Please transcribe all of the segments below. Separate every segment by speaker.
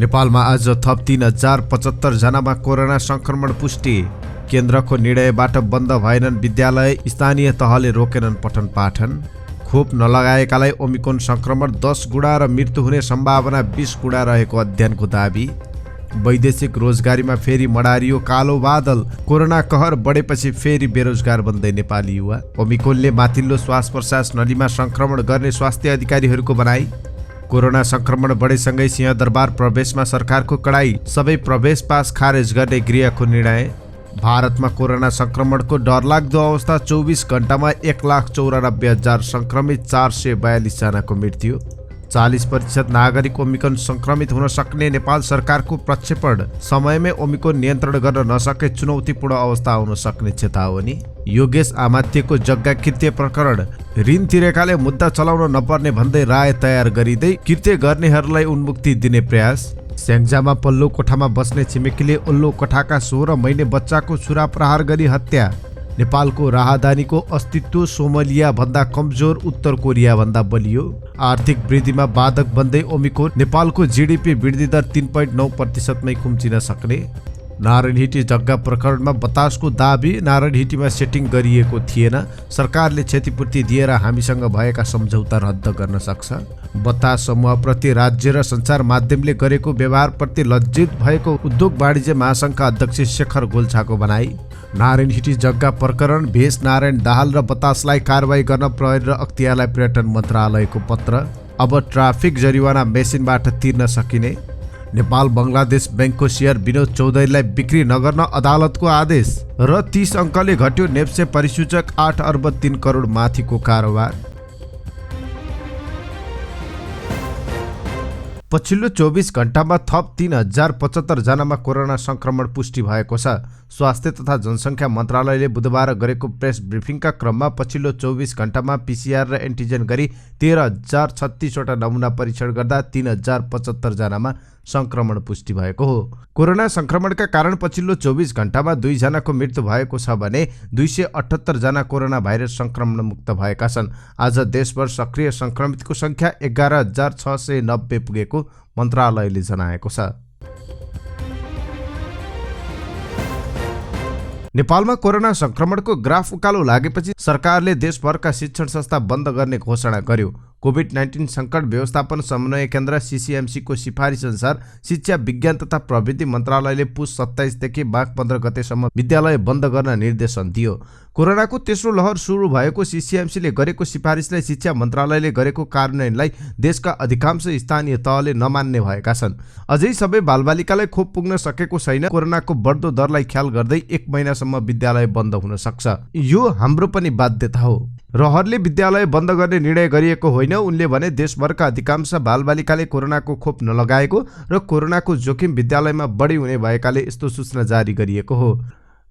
Speaker 1: नेपालमा आज थप 3075 जनामा कोरोना संक्रमण पुष्टि। केन्द्रको निर्णयबाट बन्द भएनन् विद्यालय, स्थानीय तहले रोकेनन् पठन पाठन। खोप नलगाएकालाई ओमिक्रोन संक्रमण 10 गुणा र मृत्यु हुने सम्भावना 20 गुणा रहेको अध्ययनको दाबी। वैदेशिक रोजगारीमा फेरि मडारियो कालो बादल। कोरोना कहर बढेपछि फेरि बेरोजगार बन्दै नेपाली युवा। ओमिक्रोनले माथिल्लो श्वास प्रश्वास नलीमा संक्रमण गर्ने स्वास्थ्य अधिकारीहरूको भनाई। कोरोना संक्रमण बढेसँगै सिंहदरबार प्रवेशमा सरकारको कडाई, सबै प्रवेश पास खारेज गर्ने गृहको निर्णय। भारतमा कोरोना संक्रमणको डरलाग्दो अवस्था, 24 घण्टामा 1,94,000 संक्रमित, 442 जनाको मृत्यु। 40% नागरिक ओमिक्रोन संक्रमित हुन सक्ने नेपाल सरकारको प्रक्षेपण। समयमै ओमिक्रोन नियन्त्रण गर्न नसके चुनौतीपूर्ण अवस्था आउन सक्ने चेतावनी। योगेश आमात्यको जग्गा कृत्य प्रकरण, ऋण तिरेकाले मुद्दा चलाउन नपर्ने भन्दै राय तयार गरिँदै कृत्य गर्नेहरूलाई उन्मुक्ति दिने प्रयास। स्याङ्जामा पल्लो कोठामा बस्ने छिमेकीले ओल्लो कोठाका 16 महिने बच्चाको छुरा प्रहार गरी हत्या। नेपालको राहदानीको अस्तित्व सोमालिया भन्दा कमजोर, उत्तर कोरिया भन्दा बलियो। आर्थिक वृद्धिमा बाधक बन्दै ओमिक्रोन, नेपालको जीडीपी वृद्धि दर 3.9%मै खुम्चिन सक्ने। नारायणहिटी जग्गा प्रकरणमा बतासको दाबी, नारायणहिटीमा सेटिङ गरिएको थिएन, सरकारले क्षतिपूर्ति दिएर हामीसँग भएका सम्झौता रद्द गर्न सक्छ। बतास समूहप्रति राज्य र सञ्चार माध्यमले गरेको व्यवहारप्रति लज्जित भएको उद्योग वाणिज्य महासङ्घका अध्यक्ष शेखर गोल्छाको भनाई। नारायणहिटी जग्गा प्रकरण, भेष नारायण दाहाल र बतासलाई कारवाही गर्न प्रहरी र अख्तियारलाई पर्यटन मन्त्रालयको पत्र। अब ट्राफिक जरिवाना मेसिनबाट तिर्न सकिने। नेपाल बङ्गलादेश ब्याङ्कको सेयर विनोद चौधरीलाई बिक्री नगर्न अदालतको आदेश। र 30 अङ्कले घट्यो नेप्से परिसूचक, 8 अर्ब 3 करोड माथिको कारोबार। पछिल्लो 24 घण्टामा थप 3075 जनामा कोरोना संक्रमण पुष्टि भएको छ। स्वास्थ्य तथा जनसङ्ख्या मन्त्रालयले बुधबार गरेको प्रेस ब्रिफिङका क्रममा पछिल्लो 24 घण्टामा पिसिआर र एन्टिजेन गरी 13,036वटा नमुना परीक्षण गर्दा 3075 जनामा संक्रमण पुष्टि भएको हो। कोरोना संक्रमणका कारण पछिल्लो 24 घण्टामा 2 जनाको मृत्यु भएको छ भने 278 जना कोरोना भाइरस संक्रमण मुक्त भएका छन्। आज देशभर सक्रिय संक्रमितको संख्या 11,690 पुगेको मन्त्रालयले जनाएको छ। नेपालमा कोरोना संक्रमणको ग्राफ उकालो लागेपछि सरकारले देशभरका शिक्षण संस्था बन्द गर्ने घोषणा गर्यो। कोभिड-19 सङ्कट व्यवस्थापन समन्वय केन्द्र सीसीएमसीको सिफारिस अनुसार शिक्षा विज्ञान तथा प्रविधि मन्त्रालयले पुस 27 देखि माघ 15 गतेसम्म विद्यालय बन्द गर्न निर्देशन दियो। कोरोनाको तेस्रो लहर सुरु भएको सीसीएमसीले गरेको सिफारिसलाई शिक्षा मन्त्रालयले गरेको कार्यान्वयनलाई देशका अधिकांश स्थानीय तहले नमान्ने भएका छन्। अझै सबै बालबालिकालाई खोप पुग्न सकेको छैन। कोरोनाको बढ्दो दरलाई ख्याल गर्दै 1 महिनासम्म विद्यालय बन्द हुन सक्छ। यो हाम्रो पनि बाध्यता हो। रहरले विद्यालय बन्द गर्ने निर्णय गरिएको होइन। उनले भने देशभरका अधिकांश बालबालिकाले कोरोनाको खोप नलगाएको र कोरोनाको जोखिम विद्यालयमा बढी हुने भएकाले यस्तो सूचना जारी गरिएको हो।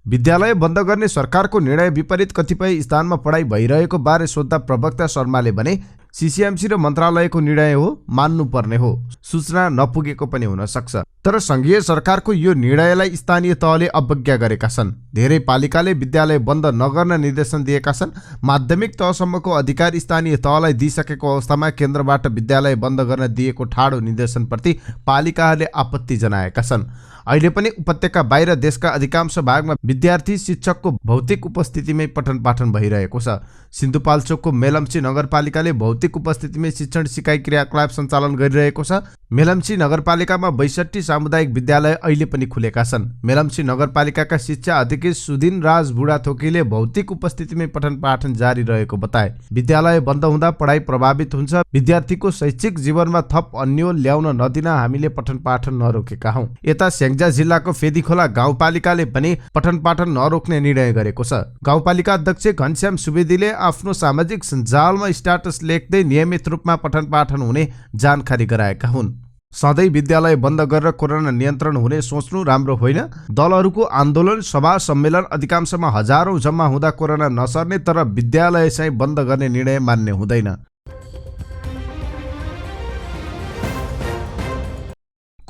Speaker 1: विद्यालय बन्द गर्ने सरकारको निर्णय विपरीत कतिपय स्थानमा पढाइ भइरहेको बारे सोध्दा प्रवक्ता शर्माले भने सीसीएमसी र मन्त्रालयको निर्णय हो, मान्नुपर्ने हो, सूचना नपुगेको पनि हुन सक्छ। तर संघीय सरकारको यो निर्णयलाई स्थानीय तहले अवज्ञा गरेका छन्। धेरै पालिकाले विद्यालय बन्द नगर्न निर्देशन दिएका छन्। माध्यमिक तहसम्मको अधिकार स्थानीय तहलाई दिइसकेको अवस्थामा केन्द्रबाट विद्यालय बन्द गर्न दिएको ठाडो निर्देशनप्रति पालिकाहरूले आपत्ति जनाएका छन्। अहिले पनि उपत्यका बाहिर देशका अधिकांश भागमा विद्यार्थी शिक्षकको भौतिक उपस्थितिमै पठन पाठन भइरहेको छ। सिन्धुपाल्चोकको मेलम्ची नगरपालिकाले भौतिक उपस्थितिमै शिक्षण सिकाइ क्रियाकलाप सञ्चालन गरिरहेको छ। मेलम्ची नगरपालिकामा 62 सामुदायिक विद्यालय अहिले पनि खुलेका छन्। मेलम्ची नगरपालिकाका शिक्षा अधिकारी सुदिन राज बुढाथोकीले भौतिक उपस्थितिमै पठन पाठन जारी रहेको बताए। विद्यालय बन्द हुँदा पढाइ प्रभावित हुन्छ। विद्यार्थीको शैक्षिक जीवनमा थप अन्यल ल्याउन नदिन हामीले पठन पाठन नरोकेका हौं। यता स्याङ्जा जिल्लाको फेदीखोला गाउँपालिकाले पनि पठन पाठन नरोक्ने निर्णय गरेको छ। गाउँपालिका अध्यक्ष घनश्याम सुवेदीले आफ्नो सामाजिक सञ्जालमा स्ट्याटस लेख्दै नियमित रूपमा पठन पाठन हुने जानकारी गराएका हुन्। सधैँ विद्यालय बन्द गरेर कोरोना नियन्त्रण हुने सोच्नु राम्रो होइन। दलहरूको आन्दोलन, सभा, सम्मेलन अधिकांशमा हजारौं जम्मा हुँदा कोरोना नसर्ने, तर विद्यालय चाहिँ बन्द गर्ने निर्णय मान्ने हुँदैन।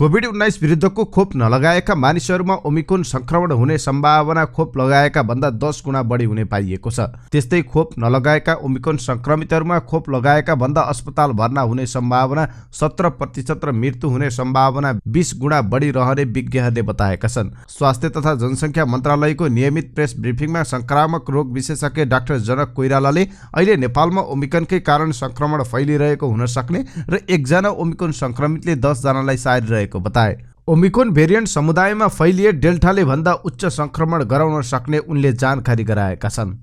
Speaker 1: कोभिड-19 विरुद्धको खोप नलगाएका मानिसहरूमा ओमिक्रोन संक्रमण हुने सम्भावना खोप लगाएका भन्दा 10 गुणा बढी हुने पाइएको छ। त्यस्तै खोप नलगाएका ओमिक्रोन संक्रमितहरूमा खोप लगाएका भन्दा अस्पताल भर्ना हुने सम्भावना 17% र मृत्यु हुने सम्भावना 20 गुणा बढी रहने विज्ञहरूले बताएका छन्। स्वास्थ्य तथा जनसङ्ख्या मन्त्रालयको नियमित प्रेस ब्रिफिङमा संक्रामक रोग विशेषज्ञ डाक्टर जनक कोइरालाले अहिले नेपालमा ओमिक्रोनकै कारण संक्रमण फैलिरहेको हुन सक्ने र एकजना ओमिक्रोन संक्रमितले 10 जनालाई सारिरहेको बताए। ओमिक्रोन भेरिएन्ट समुदायमा फैलिए डेल्टाले भन्दा उच्च संक्रमण गराउन सक्ने उनले जानकारी गराएका छन्।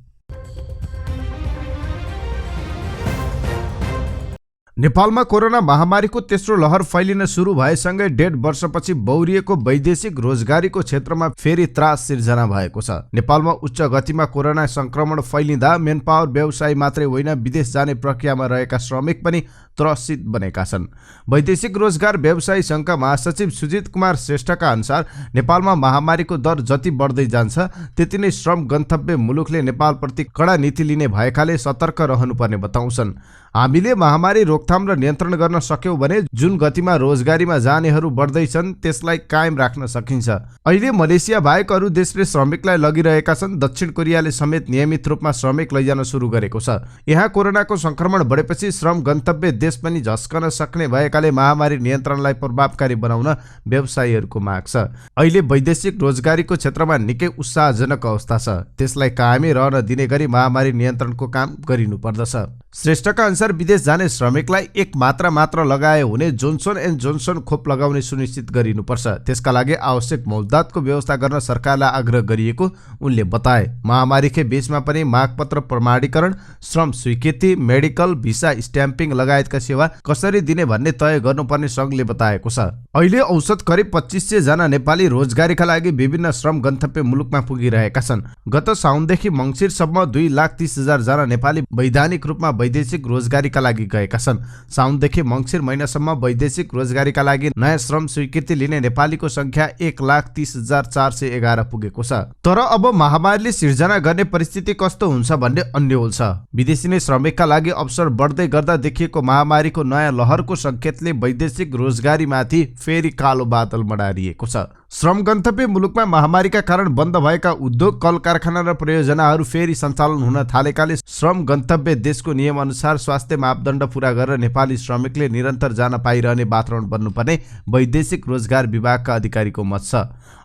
Speaker 1: नेपालमा कोरोना महामारीको तेस्रो लहर फैलिन सुरु भएसँगै 1.5 वर्षपछि बौरिएको वैदेशिक रोजगारीको क्षेत्रमा फेरि त्रास सिर्जना भएको छ। नेपालमा उच्च गतिमा कोरोना संक्रमण फैलिँदा मेनपावर व्यवसाय मात्रै होइन, विदेश जाने प्रक्रियामा रहेका श्रमिक पनि त्रसित बनेका छन्। वैदेशिक रोजगार व्यवसायी सङ्घका महासचिव सुजित कुमार श्रेष्ठका अनुसार नेपालमा महामारीको दर जति बढ्दै जान्छ त्यति नै श्रम गन्तव्य मुलुकले नेपालप्रति कडा नीति लिने भएकाले सतर्क रहनुपर्ने बताउँछन्। हामीले महामारी रोकथाम र नियन्त्रण गर्न सक्यौं भने जुन गतिमा रोजगारीमा जानेहरू बढ्दैछन् त्यसलाई कायम राख्न सकिन्छ। अहिले मलेसिया बाहेक अरू देशले श्रमिकलाई लगिरहेका छन्। दक्षिण कोरियाले समेत नियमित रूपमा श्रमिक लैजान सुरु गरेको छ। यहाँ कोरोनाको संक्रमण बढेपछि श्रम गन्तव्य देश पनि झस्कन सक्ने भएकाले महामारी नियन्त्रणलाई प्रभावकारी बनाउन व्यवसायीहरूको माग छ। अहिले वैदेशिक रोजगारीको क्षेत्रमा निकै उत्साहजनक अवस्था छ। त्यसलाई कायमै रहन दिने गरी महामारी नियन्त्रणको काम गरिनुपर्दछ। श्रेष्ठका अनुसार विदेश जाने श्रमिकलाई एक मात्र लगाए हुने जोन्सन एन्ड जोन्सन खोप लगाउने सुनिश्चित गरिनुपर्छ। त्यसका लागि आवश्यक मौजदातको व्यवस्था गर्न सरकारलाई आग्रह गरिएको उनले बताए। महामारीकै बीचमा पनि मागपत्र प्रमाणीकरण, श्रम स्वीकृति, मेडिकल, भिसा स्ट्याम्पिङ लगायतका सेवा कसरी दिने भन्ने तय गर्नुपर्ने सङ्घले बताएको छ। अहिले औसत करिब 2500 जना नेपाली रोजगारीका लागि विभिन्न श्रम गन्तव्य मुलुकमा पुगिरहेका छन्। गत साउनदेखि मङ्सिरसम्म 2,30,000 जना नेपाली वैधानिक रूपमा वैदेशिक रोजगारीका लागि गएका छन्। साउनदेखि मङ्सिर महिनासम्म वैदेशिक रोजगारीका लागि नयाँ श्रम स्वीकृति लिने नेपालीको संख्या 1,30,411 पुगेको छ। तर अब महामारीले सिर्जना गर्ने परिस्थिति कस्तो हुन्छ भन्ने अन्यल छ। विदेशी नै श्रमिकका लागि अवसर बढ्दै गर्दा देखिएको महामारीको नयाँ लहरको सङ्केतले वैदेशिक रोजगारीमाथि फेरि कालो बादल मडारिएको छ। श्रम गन्तव्य मुलुकमा महामारीका कारण बन्द भएका उद्योग, कल कारखाना र परियोजनाहरू फेरि सञ्चालन हुन थालेकाले श्रम गन्तव्य देशको नियम अनुसार स्वास्थ्य मापदण्ड पूरा गरेर नेपाली श्रमिकले निरन्तर जान पाइरहने वातावरण बन्नुपर्ने वैदेशिक रोजगार विभागका अधिकारीको मत छ।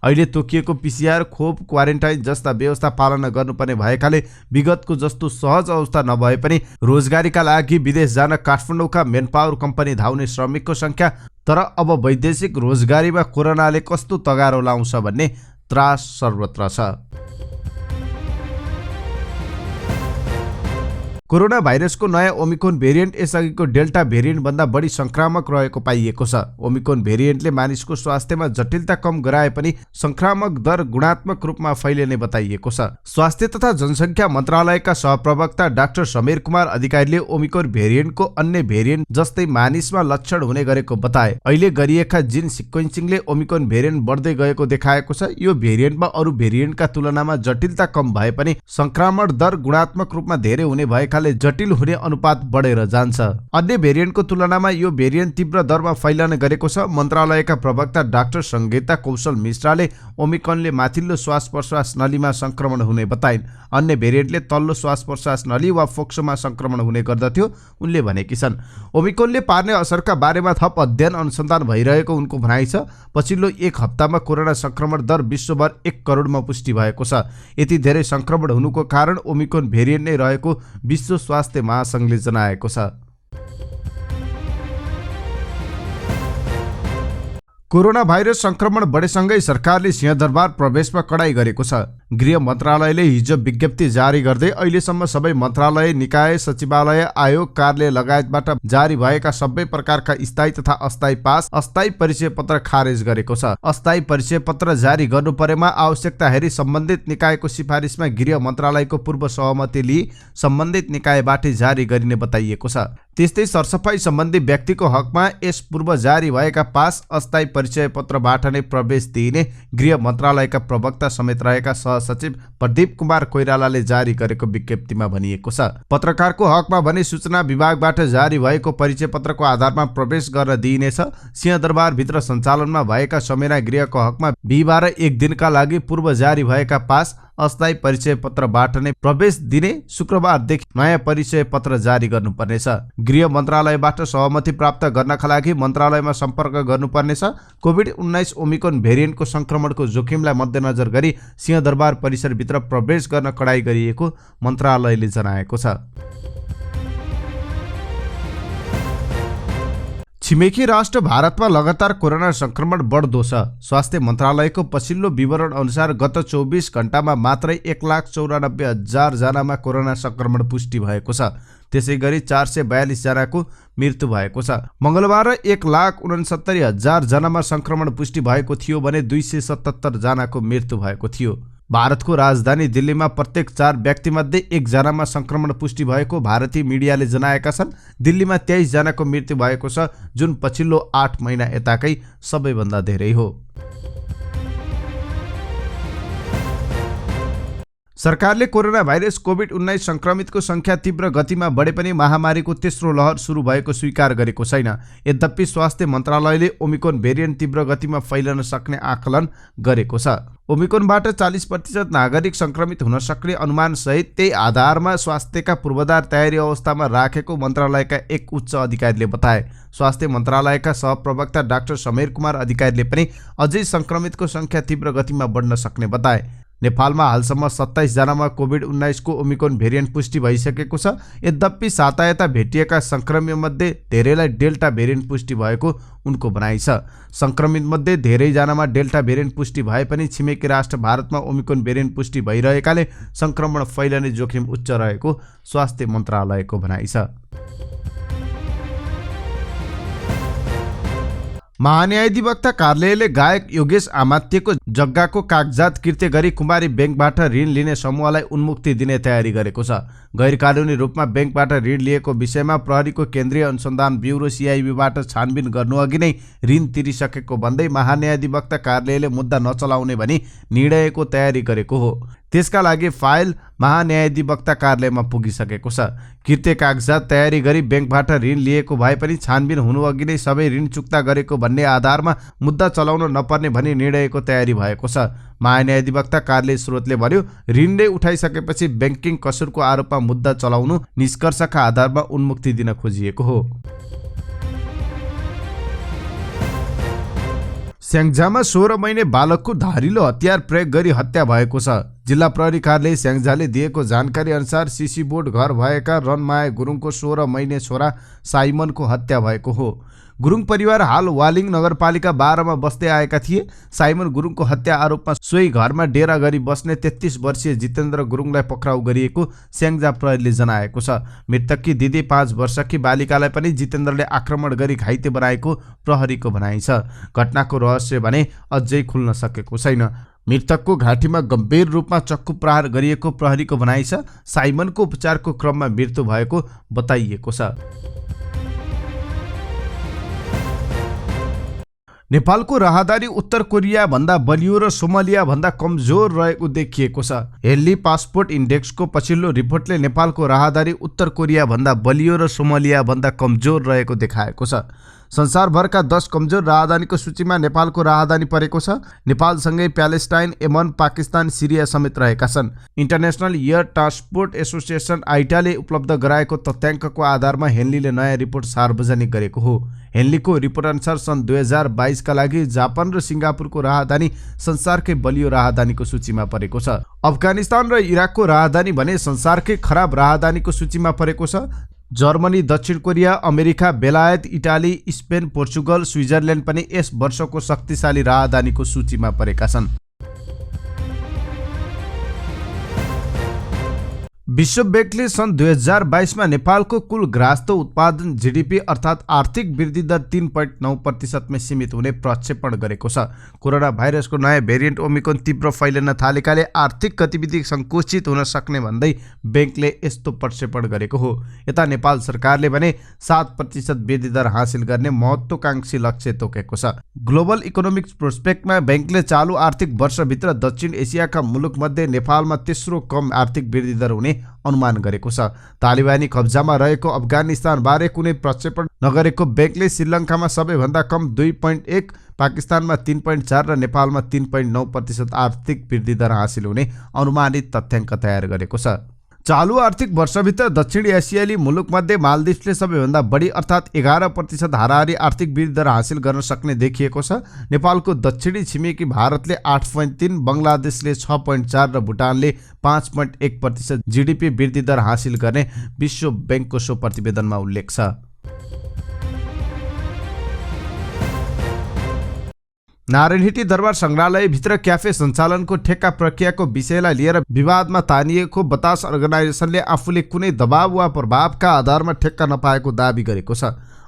Speaker 1: अहिले तोकिएको PCR, खोप, क्वारेन्टाइन जस्ता व्यवस्था पालना गर्नुपर्ने भएकाले विगतको जस्तो सहज अवस्था नभए पनि रोजगारीका लागि विदेश जान काठमाडौँका मेनपावर कम्पनी धाउने श्रमिकको संख्या, तर अब वैदेशिक रोजगारीमा कोरोनाले कस्तो तगारो लाउँछ भन्ने त्रास सर्वत्र छ। कोरोना भाइरसको नयाँ ओमिक्रोन भेरिएन्ट यसअघिको डेल्टा भेरिएन्ट भन्दा बढी संक्रामक रहेको पाइएको छ। ओमिक्रोन भेरिएन्टले मानिसको स्वास्थ्यमा जटिलता कम गराए पनि संक्रामक दर गुणात्मक रूपमा फैलिने बताइएको छ। स्वास्थ्य तथा जनसङ्ख्या मन्त्रालयका सहप्रवक्ता डाक्टर समीर कुमार अधिकारीले ओमिक्रोन भेरिएन्टको अन्य भेरिएन्ट जस्तै मानिसमा लक्षण हुने गरेको बताए। अहिले गरिएका जिन सिक्वेन्सिङले ओमिक्रोन भेरिएन्ट बढ्दै गएको देखाएको छ। यो भेरिएन्टमा अरू भेरिएन्टका तुलनामा जटिलता कम भए पनि संक्रमण दर गुणात्मक रूपमा धेरै हुने भएकाले जटिल हुने अनुपात बढेर जान्छ। अन्य भेरिएन्टको तुलनामा यो भेरिएन्ट तीव्र दरमा फैलन गरेको छ। मन्त्रालयका प्रवक्ता डाक्टर संगीता कौशल मिश्राले ओमिक्रोनले माथिल्लो श्वास प्रश्वास नलीमा संक्रमण हुने बताइन्। अन्य भेरिएन्टले तल्लो श्वास प्रश्वास नली वा फोक्सोमा संक्रमण हुने गर्दथ्यो उनले भनेकी छन्। ओमिक्रोनले पार्ने असरका बारेमा थप अध्ययन अनुसन्धान भइरहेको उनको भनाइ छ। पछिल्लो एक हप्तामा कोरोना संक्रमण दर विश्वभर 1 करोडमा पुष्टि भएको छ। यति धेरै संक्रमण हुनुको कारण ओमिक्रोन भेरिएन्ट नै रहेको विश्व स्वास्थ्य महासङ्घले जनाएको छ। कोरोना भाइरस संक्रमण बढेसँगै सरकारले सिंहदरबार प्रवेशमा कडाई गरेको छ। गृह मन्त्रालयले हिजो विज्ञप्ति जारी गर्दै अहिलेसम्म सबै मन्त्रालय, निकाय, सचिवालय, आयोग, कार्यालय लगायतबाट जारी भएका सबै प्रकारका स्थायी तथा अस्थायी पास, अस्थायी परिचय पत्र खारेज गरेको छ। अस्थायी परिचय पत्र जारी गर्नु परेमा आवश्यकता हेरी सम्बन्धित निकायको सिफारिसमा गृह मन्त्रालयको पूर्व सहमति लिई सम्बन्धित निकायबाटै जारी गरिने बताइएको छ। त्यस्तै सरसफाई सम्बन्धी व्यक्तिको हकमा यस पूर्व जारी भएका पास, अस्थायी परिचय पत्रबाट नै प्रवेश दिइने गृह मन्त्रालयका प्रवक्ता समेत रहेका सहसचिव प्रदीप कुमार कोइरालाले जारी गरेको विज्ञप्तिमा भनिएको छ। पत्रकारको हकमा भने सूचना विभागबाट जारी भएको परिचय पत्रको आधारमा प्रवेश गर्न दिइनेछ। सिंहदरबारभित्र सञ्चालनमा भएका समेरा गृहको हकमा बिहिबार 1 दिनका लागि पूर्व जारी भएका पास अस्थायी परिचय पत्रबाट नै प्रवेश दिने शुक्रबारदेखि नयाँ परिचय पत्र जारी गर्नुपर्नेछ। गृह मन्त्रालयबाट सहमति प्राप्त गर्नका लागि मन्त्रालयमा सम्पर्क गर्नुपर्नेछ। कोभिड-19 ओमिक्रोन भेरिएन्टको संक्रमणको जोखिमलाई मध्यनजर गरी सिंहदरबार परिसरभित्र प्रवेश गर्न कडाई गरिएको मन्त्रालयले जनाएको छ। छिमेकी राष्ट्र भारतमा लगातार कोरोना संक्रमण बढ्दो छ। स्वास्थ्य मन्त्रालयको पछिल्लो विवरण अनुसार गत 24 घण्टामा मात्रै 1,94,000 जनामा कोरोना संक्रमण पुष्टि भएको छ। त्यसैगरी 442 जनाको मृत्यु भएको छ। मंगलबार 1,69,000 जनामा संक्रमण पुष्टि भएको थियो भने 277 जनाको मृत्यु भएको थियो। भारतको राजधानी दिल्लीमा प्रत्येक 4 व्यक्तिमध्ये 1 जनामा संक्रमण पुष्टि भएको भारतीय मिडियाले जनाएका छन्। दिल्लीमा 23 जनाको मृत्यु भएको छ, जुन पछिल्लो 8 महिना यताकै सबैभन्दा धेरै हो। सरकारले कोरोना भाइरस कोभिड-19 संक्रमितको संख्या तीव्र गतिमा बढे पनि महामारीको तेस्रो लहर सुरु भएको स्वीकार गरेको छैन। यद्यपि स्वास्थ्य मन्त्रालयले ओमिक्रोन भेरिएन्ट तीव्र गतिमा फैलन सक्ने आकलन गरेको छ। ओमिक्रोनबाट 40% नागरिक संक्रमित हुन सक्ने अनुमान सहित त्यही आधारमा स्वास्थ्यका पूर्वाधार तयारी अवस्थामा राखेको मन्त्रालयका एक उच्च अधिकारीले बताए। स्वास्थ्य मन्त्रालयका सहप्रवक्ता डाक्टर समीर कुमार अधिकारीले पनि अझै संक्रमितको संख्या तीव्र गतिमा बढ्न सक्ने बताए। नेपालमा हालसम्म 27 जनामा कोभिड-19 को ओमिक्रोन भेरिएन्ट पुष्टि भइसकेको छ। यद्यपि सातायता भेटिएका संक्रमितमध्ये धेरैलाई डेल्टा भेरिएन्ट पुष्टि भएको उनको भनाइ छ। संक्रमितमध्ये धेरैजनामा डेल्टा भेरिएन्ट पुष्टि भए पनि छिमेकी राष्ट्र भारतमा ओमिक्रोन भेरिएन्ट पुष्टि भइरहेकाले संक्रमण फैलने जोखिम उच्च रहेको स्वास्थ्य मन्त्रालयको भनाइ छ। महान्यायाधिवक्ता कार्यालयले गायक योगेश आमात्यको जग्गाको कागजात कृत्य गरी कुमारी ब्याङ्कबाट ऋण लिने समूहलाई उन्मुक्ति दिने तयारी गरेको छ। गैरकानुनी रूपमा ब्याङ्कबाट ऋण लिएको विषयमा प्रहरीको केन्द्रीय अनुसन्धान ब्युरो CIB बाट छानबिन गर्नुअघि नै ऋण तिरिसकेको भन्दै महान्यायाधिवक्ता कार्यालयले मुद्दा नचलाउने भनी निर्णयको तयारी गरेको हो। त्यसका लागि फाइल महान्यायाधिवक्ता कार्यालयमा पुगिसकेको छ। कृत्य कागजात तयारी गरी ब्याङ्कबाट ऋण लिएको भए पनि छानबिन हुनुअघि नै सबै ऋण चुक्ता गरेको भन्ने आधारमा मुद्दा चलाउन नपर्ने भनी निर्णयको तयारी भएको छ। महान्यायाधिवक्ता कार्यालय स्रोतले भन्यो, ऋणले उठाइसकेपछि ब्याङ्किङ कसुरको आरोपमा मुद्दा चलाउनु निष्कर्षका आधारमा उन्मुक्ति दिन खोजिएको हो। स्याङ्जामा 16 महिने बालकको धारिलो हतियार प्रयोग गरी हत्या भएको छ। जिल्ला प्रहरी कार्यालय स्याङ्जाले दिएको जानकारी अनुसार सीसी बोर्ड घर भएका रनमाया गुरुङको 16 महिने छोरा साइमनको हत्या भएको हो। गुरुङ परिवार हाल वालिङ नगरपालिका 12 मा बस्दै आएका थिए। साइमन गुरुङको हत्या आरोपमा सोही घरमा डेरा गरी बस्ने 33 वर्षीय जितेन्द्र गुरुङलाई पक्राउ गरिएको स्याङ्जा प्रहरीले जनाएको छ। मृतककी दिदी 5 वर्षकी बालिकालाई पनि जितेन्द्रले आक्रमण गरी घाइते बनाएको प्रहरीको भनाइ छ। घटनाको रहस्य भने अझै खुल्न सकेको छैन। मृतकको घाँटीमा गम्भीर रूपमा चक्कु प्रहार गरिएको प्रहरीको भनाइ छ। साइमनको उपचारको क्रममा मृत्यु भएको बताइएको छ। नेपालको राहदारी उत्तर कोरिया भन्दा बलियो र सोमालिया भन्दा कमजोर रहेको देखिएको छ। हेनली पासपोर्ट इन्डेक्सको पछिल्लो रिपोर्टले नेपालको राहदारी उत्तर कोरिया भन्दा बलियो र सोमालिया भन्दा कमजोर रहेको देखाएको छ। संसारभरका 10 कमजोर राहदानीको सूचीमा नेपालको राहदानी परेको छ। नेपालसँगै प्यालेस्टाइन, यमन, पाकिस्तान, सिरिया समेत रहेका छन्। इन्टरनेसनल एयर ट्रान्सपोर्ट एसोसिएसन आइटाले उपलब्ध गराएको तथ्याङ्कको आधारमा हेनलीले नयाँ रिपोर्ट सार्वजनिक गरेको हो। हेनलीको रिपोर्ट अनुसार सन् 2022 का लागि जापान र सिङ्गापुरको राहदानी संसारकै बलियो राहदानीको सूचीमा परेको छ। अफगानिस्तान र इराकको राहदानी भने संसारकै खराब राहदानीको सूचीमा परेको छ। जर्मनी, दक्षिण कोरिया, अमेरिका, बेलायत, इटाली, स्पेन, पोर्चुगल, स्विजरल्यान्ड पनि यस वर्षको शक्तिशाली राहदानीको सूचीमा परेका छन्। विश्व ब्याङ्कले सन् 2022मा नेपालको कुल ग्राहस्थ उत्पादन जीडीपी अर्थात् आर्थिक वृद्धि दर 3.9%मै सीमित हुने प्रक्षेपण गरेको छ। कोरोना भाइरसको नयाँ भेरिएन्ट ओमिक्रोन तीव्र फैलिन थालेकाले आर्थिक गतिविधि सङ्कुचित हुन सक्ने भन्दै ब्याङ्कले यस्तो प्रक्षेपण गरेको हो। यता नेपाल सरकारले भने 7% वृद्धि दर हासिल गर्ने महत्त्वाकांक्षी लक्ष्य तोकेको छ। ग्लोबल इकोनोमिक्स प्रोस्पेक्टमा ब्याङ्कले चालु आर्थिक वर्षभित्र दक्षिण एसियाका मुलुकमध्ये नेपालमा तेस्रो कम आर्थिक वृद्धि दर हुने अनुमान गरेको छ। तालिबानी कब्जामा रहेको अफगानिस्तानबारे कुनै प्रक्षेपण नगरेको ब्याङ्कले श्रीलङ्कामा सबैभन्दा कम 2.1, पाकिस्तानमा 3.4 र नेपालमा 3.9% आर्थिक वृद्धि दर हासिल हुने अनुमानित तथ्याङ्क तयार गरेको छ। चालु आर्थिक वर्षभित्र दक्षिण एसियाली मुलुकमध्ये मालदिप्सले सबैभन्दा बढी अर्थात् 11% हाराहारी आर्थिक वृद्धि दर हासिल गर्न सक्ने देखिएको छ। नेपालको दक्षिणी छिमेकी भारतले 8.3, बङ्गलादेशले 6.4 र भुटानले 5.1% जीडीपी वृद्धि दर हासिल गर्ने विश्व ब्याङ्कको सो प्रतिवेदनमा उल्लेख छ। नारायणहिटी दरबार सङ्ग्रहालयभित्र क्याफे सञ्चालनको ठेक्का प्रक्रियाको विषयलाई लिएर विवादमा तानिएको बतास अर्गनाइजेसनले आफूले कुनै दबाव वा प्रभावका आधारमा ठेक्का नपाएको दाबी गरेको छ।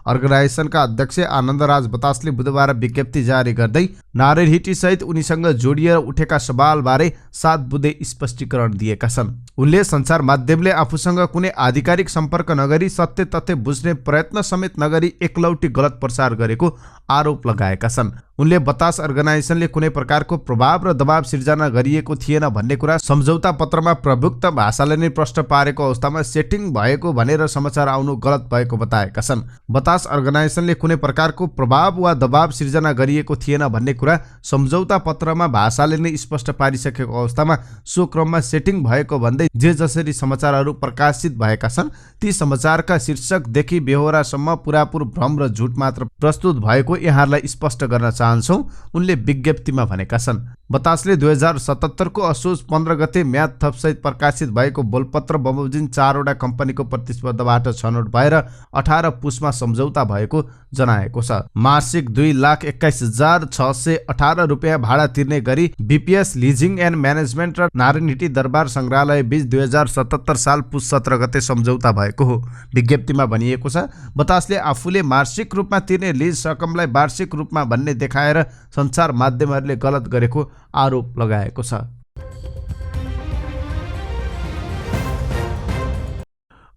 Speaker 1: अर्गनाइजेसनका अध्यक्ष आनन्दराज बतासले बुधबार विज्ञप्ति जारी गर्दै नारायणहिटी सहित उनीसँग जोडिएर उठेका सवालबारे 7 बुँदे स्पष्टीकरण दिएका छन्। उनले सञ्चार माध्यमले आफूसँग कुनै आधिकारिक सम्पर्क नगरी सत्य तथ्य बुझ्ने प्रयत्न समेत नगरी एकलौटी गलत प्रचार गरेको आरोप लगाएका छन्। उनले बतास अर्गनाइजेसनले कुनै प्रकारको प्रभाव र दबाव सिर्जना गरिएको थिएन भन्ने कुरा सम्झौता पत्रमा प्रयुक्त भाषाले नै प्रश्न पारेको अवस्थामा सेटिङ भएको भनेर समाचार आउनु गलत भएको बताएका छन्। बतास अर्गनाइजेसनले कुनै प्रकारको प्रभाव वा दबाव सिर्जना गरिएको थिएन भन्ने कुरा सम्झौता पत्रमा भाषाले नै स्पष्ट पारिसकेको अवस्थामा सो क्रममा सेटिङ भएको भन्दै जे जसरी समाचारहरू प्रकाशित भएका छन् ती समाचारका शीर्षकदेखि बेहोरासम्म पुरापुर भ्रम र झुट मात्र प्रस्तुत भएको यहाँहरूलाई स्पष्ट गर्न चाहन्छौँ, उनले विज्ञप्तिमा भनेका छन्। बतासले 2077 को असोज 15 गते म्याद थपसहित प्रकाशित भएको बोलपत्र बमोजिम 4 वटा कम्पनीको प्रतिस्पर्धाबाट छनौट भएर 18 पुसमा सम्झौता भएको जनाएको छ। मासिक 2,21,618 रुपियाँ भाडा तिर्ने गरी बीपीएस लिजिङ एन्ड म्यानेजमेन्ट र नारायणहिटी दरबार सङ्ग्रहालय बीच 2077 साल पुस 17 गते सम्झौता भएको हो। विज्ञप्तिमा भनिएको छ, बतासले आफूले मासिक रूपमा तिर्ने लिज रकमलाई वार्षिक रूपमा भन्ने देखाएर सञ्चार माध्यमहरूले गलत गरेको आरोप लगाएको छ।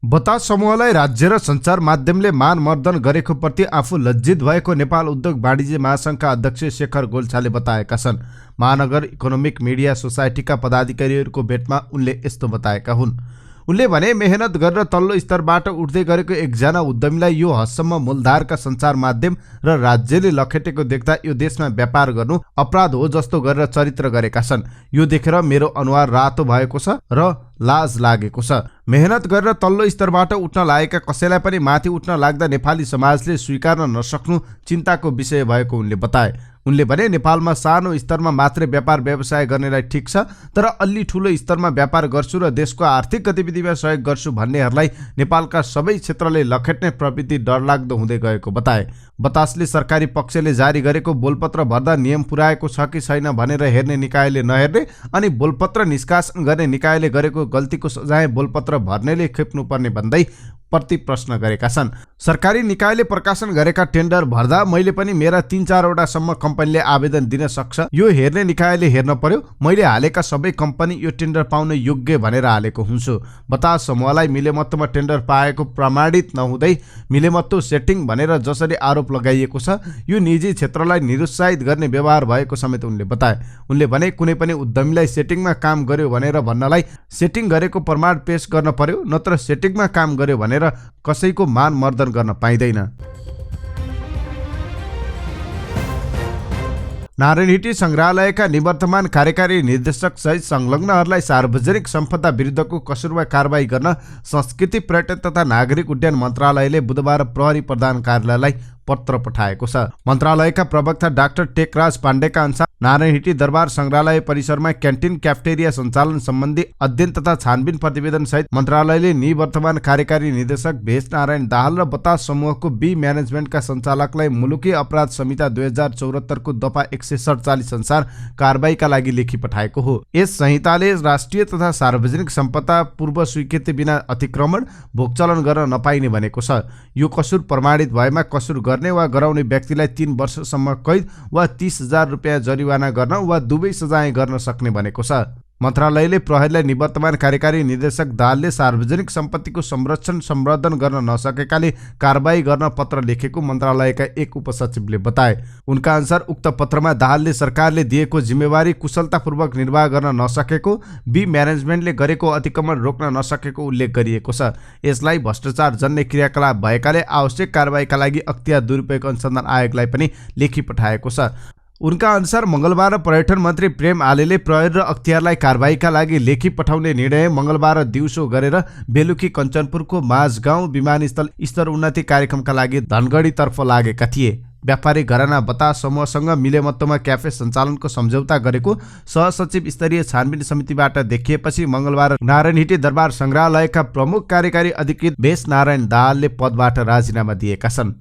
Speaker 1: बतास समूहलाई राज्य र सञ्चार माध्यमले मानमर्दन गरेको प्रति आफू लज्जित भएको नेपाल उद्योग वाणिज्य महासङ्घका अध्यक्ष शेखर गोल्छाले बताएका छन्। महानगर इकोनोमिक मिडिया सोसाइटीका पदाधिकारीहरूको भेटमा उनले यस्तो बताएका हुन्। उनले भने मेहनत गरेर तल्लो स्तरबाट उठ्दै गरेको एकजना उद्यमीलाई यो हदसम्म मूलधारका सञ्चार माध्यम र राज्यले लखेटेको देख्दा यो देशमा व्यापार गर्नु अपराध हो जस्तो गरेर चरित्र गरेका छन्। यो देखेर मेरो अनुहार रातो भएको छ र लाज लागेको छ। मेहनत गरेर तल्लो स्तरबाट उठ्न लागेका कसैलाई पनि माथि उठ्न लाग्दा नेपाली समाजले स्वीकार्न नसक्नु चिन्ताको विषय भएको उनले बताए। उनले भने नेपालमा सानो स्तरमा मात्रै व्यापार व्यवसाय गर्नेलाई ठिक छ, तर अलि ठुलो स्तरमा व्यापार गर्छु र देशको आर्थिक गतिविधिमा सहयोग गर्छु भन्नेहरूलाई नेपालका सबै क्षेत्रले लखेट्ने प्रवृत्ति डरलाग्दो हुँदै गएको बताए। बतासले सरकारी पक्षले जारी गरेको बोलपत्र भर्दा नियम पुर्याएको छ कि छैन भनेर हेर्ने निकायले नहेर्ने अनि बोलपत्र निष्कासन गर्ने निकायले गरेको गल्तीको सजाय बोलपत्र भर्नेले खेप्नुपर्ने भन्दै प्रति प्रश्न गरेका छन्। सरकारी निकायले प्रकाशन गरेका टेन्डर भर्दा मैले पनि मेरा 3-4 वटासम्म कम्पनीले आवेदन दिन सक्छ, यो हेर्ने निकायले हेर्न पर्यो। मैले हालेका सबै कम्पनी यो टेन्डर पाउन योग्य भनेर हालेको हुन्छु। बतास समूहलाई मिलेमत्तोमा टेन्डर पाएको प्रमाणित नहुँदै मिलेमत्तो सेटिङ भनेर जसरी आरोप लगाइएको छ यो निजी क्षेत्रलाई निरुत्साहित गर्ने व्यवहार भएको समेत उनले बताए। उनले भने कुनै पनि उद्यमीलाई सेटिङमा काम गर्यो भनेर भन्नलाई सेटिङ गरेको प्रमाण पेश गर्न पर्यो, नत्र सेटिङमा काम गर्यो भनेर कसैको मान मर्दन गर्न पाइँदैन। नारायणहिटी सङ्ग्रहालयका निवर्तमान कार्यकारी निर्देशक सहित संलग्नहरूलाई सार्वजनिक सम्पदा विरुद्धको कसुरवार कारबाही गर्न संस्कृति पर्यटन तथा नागरिक उड्डयन मन्त्रालयले बुधबार प्रहरी प्रधान कार्यालयलाई पत्र पठाएको छ। मन्त्रालयका प्रवक्ता डाक्टर टेकराज पाण्डेका अनुसार नारायणहिटी दरबार संग्रहालय परिसरमा क्यान्टिन क्याफ्टेरिया सञ्चालन सम्बन्धी अध्ययन तथा छानबिन प्रतिवेदन सहित मन्त्रालयले निवर्तमान कार्यकारी निर्देशक भेष नारायण दाहाल र बतास समूहको बी म्यानेजमेन्टका सञ्चालकलाई मुलुकी अपराध संहिता 2074 को दफा 147 अनुसार कारबाहीका लागि लेखी पठाएको हो। यस संहिताले राष्ट्रिय तथा सार्वजनिक सम्पदा पूर्व स्वीकृति बिना अतिक्रमण भोगचलन गर्न नपाइने भनेको छ। यो कसुर प्रमाणित भएमा कसुर गर्ने वा गराउने व्यक्तिलाई 3 वर्षसम्म कैद वा 30,000 रुपियाँ जरिवाना गर्न वा दुवै सजाय गर्न सक्ने भनेको छ। मन्त्रालयले प्रहरीलाई निवर्तमान कार्यकारी निर्देशक दाहालले सार्वजनिक सम्पत्तिको संरक्षण सम्वर्धन गर्न नसकेकाले कारबाही गर्न पत्र लेखेको मन्त्रालयका एक उपसचिवले बताए। उनका अनुसार उक्त पत्रमा दाहालले सरकारले दिएको जिम्मेवारी कुशलतापूर्वक निर्वाह गर्न नसकेको, बी म्यानेजमेन्टले गरेको अतिक्रमण रोक्न नसकेको उल्लेख गरिएको छ। यसलाई भ्रष्टाचार जन्य क्रियाकलाप भएकाले आवश्यक कारबाहीका लागि अख्तियार दुरुपयोग अनुसन्धान आयोगलाई पनि लेखी पठाएको छ। उनका अनुसार मंगलबार पर्यटन मन्त्री प्रेम आलेले प्रहरी र अख्तियारलाई कारबाहीका लागि लेखी पठाउने निर्णय मंगलबार दिउँसो गरेर बेलुकी कञ्चनपुरको माझगाउँ विमानस्थल स्तर उन्नति कार्यक्रमका लागि धनगढीतर्फ लागेका थिए। व्यापारी घराना बतास समूहसँग मिलेमत्तोमा क्याफे सञ्चालनको सम्झौता गरेको सहसचिव स्तरीय छानबिन समितिबाट देखिएपछि मंगलबार नारायणहिटी दरबार संग्रहालयका प्रमुख कार्यकारी अधिकृत भेष नारायण दाहालले पदबाट राजीनामा दिएका छन्।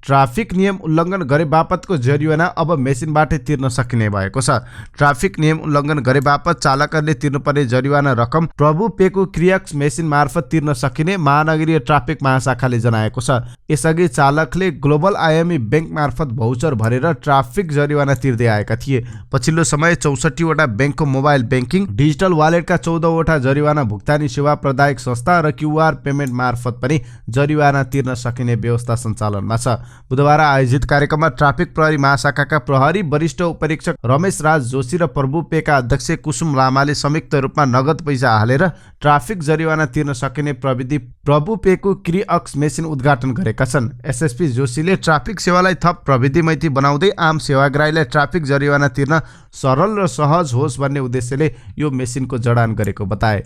Speaker 1: ट्राफिक नियम उल्लङ्घन गरे बापतको जरिवाना अब मेसिनबाटै तिर्न सकिने भएको छ। ट्राफिक नियम उल्लङ्घन गरे बापत चालकहरूले तिर्नुपर्ने जरिवाना रकम प्रभु पेको क्रियाक्स मेसिन मार्फत तिर्न सकिने महानगरीय ट्राफिक महाशाखाले जनाएको छ। यसअघि चालकले ग्लोबल आयामी बैंक मार्फत भौचर भरेर ट्राफिक जरिवाना तिर्दै आएका थिए। पछिल्लो समय 64 वटा बैंकको मोबाइल बैंकिङ, डिजिटल वालेटका 14 वटा जरिवाना भुक्तानी सेवा प्रदायक संस्था र क्यूआर पेमेन्ट मार्फत पनि जरिवाना तिर्न सकिने व्यवस्था सञ्चालनमा छ। बुधबार आयोजित कार्यक्रममा ट्राफिक प्रहरी महाशाखाका प्रहरी वरिष्ठ उपरीक्षक रमेश राज जोशी र प्रभु पेका अध्यक्ष कुसुम लामाले संयुक्त रूपमा नगद पैसा हालेर ट्राफिक जरिवाना तिर्न सकिने प्रविधि प्रभु पेको क्रिअक्स मेसिन उद्घाटन गरेका छन्। एसएसपी जोशीले ट्राफिक सेवालाई थप प्रविधिमैती बनाउँदै आम सेवाग्राहीलाई ट्राफिक जरिवाना तिर्न सरल र सहज होस् भन्ने उद्देश्यले यो मेसिनको जडान गरेको बताए।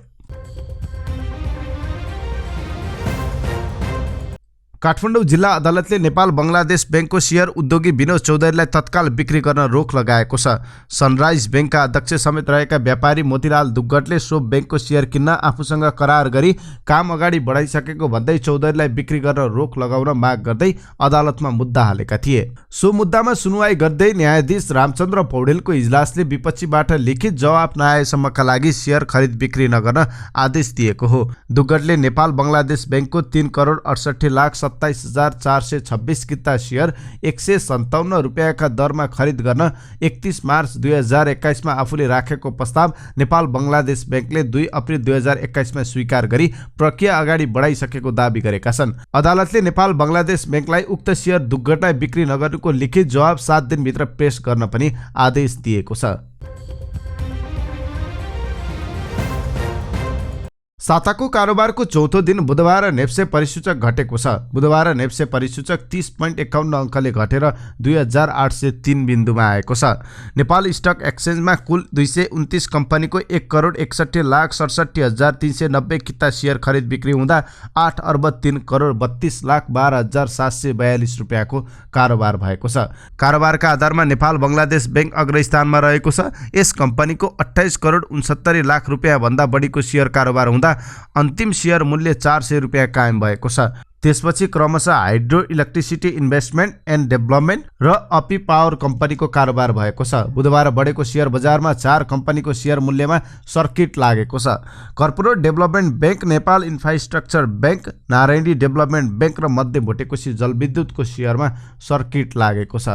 Speaker 1: काठमाडौँ जिल्ला अदालतले नेपाल बङ्गलादेश बैंकको शेयर उद्योगी विनोद चौधरीलाई तत्काल बिक्री गर्न रोक लगाएको छ। सनराइज बैंकका अध्यक्ष समेत रहेका व्यापारी मोतीलाल दुग्गटले सो बैंकको शेयर किन्न आफूसँग करार गरी काम अगाडि बढाइसकेको भन्दै चौधरीलाई बिक्री गर्न रोक लगाउन माग गर्दै अदालतमा मुद्दा हालेका थिए। सो मुद्दामा सुनवाई गर्दै न्यायाधीश रामचन्द्र पौडेलको इजलासले विपक्षीबाट लिखित जवाफ नआएसम्मका लागि शेयर खरिद बिक्री नगर्न आदेश दिएको हो। दुग्गटले नेपाल बङ्गलादेश बैंकको 3,68,27,426 किता शेयर 157 रुपियाँका दरमा खरिद गर्न 31 मार्च 2021 मा आफूले राखेको प्रस्ताव नेपाल बङ्गलादेश बैंकले 2 अप्रिल 2021 मा स्वीकार गरी प्रक्रिया अगाडि बढाइसकेको दाबी गरेका छन्। अदालतले नेपाल बङ्गलादेश बैंकलाई उक्त शेयर दुग्गटलाई बिक्री नगर्नुको लिखित जवाब 7 दिनभित्र पेश गर्न पनि आदेश दिएको छ। साताको कारोबारको चौथो दिन बुधबार नेप्से परिसूचक घटेको छ। बुधबार नेप्से परिसूचक 30.51 अङ्कले घटेर 2803 बिन्दुमा आएको छ। नेपाल स्टक एक्सचेन्जमा कुल 229 कम्पनीको 1,61,67,390 किता शेयर खरिद बिक्री हुँदा 8,03,32,12,742 रुपियाँको कारोबार भएको छ। कारोबारका आधारमा नेपाल बङ्गलादेश बैंक अग्रस्थानमा रहेको छ। यस कम्पनीको 28,69,00,000 रुपियाँ भन्दा बढीको शेयर कारोबार हुँदा अन्तिम शेयर मूल्य 400 रुपियाँ कायम भएको छ। त्यसपछि क्रमशः hydro electricity investment and development र अपी पावर कम्पनीको कारोबार भएको छ। बुधबार बढेको शेयर बजारमा 4 कम्पनीको शेयर मूल्यमा सर्किट लागेको छ। Corporate development bank, Nepal infrastructure bank, Narayani development bank र मध्य भोटेकोशी जलविद्युतको शेयरमा सर्किट लागेको छ।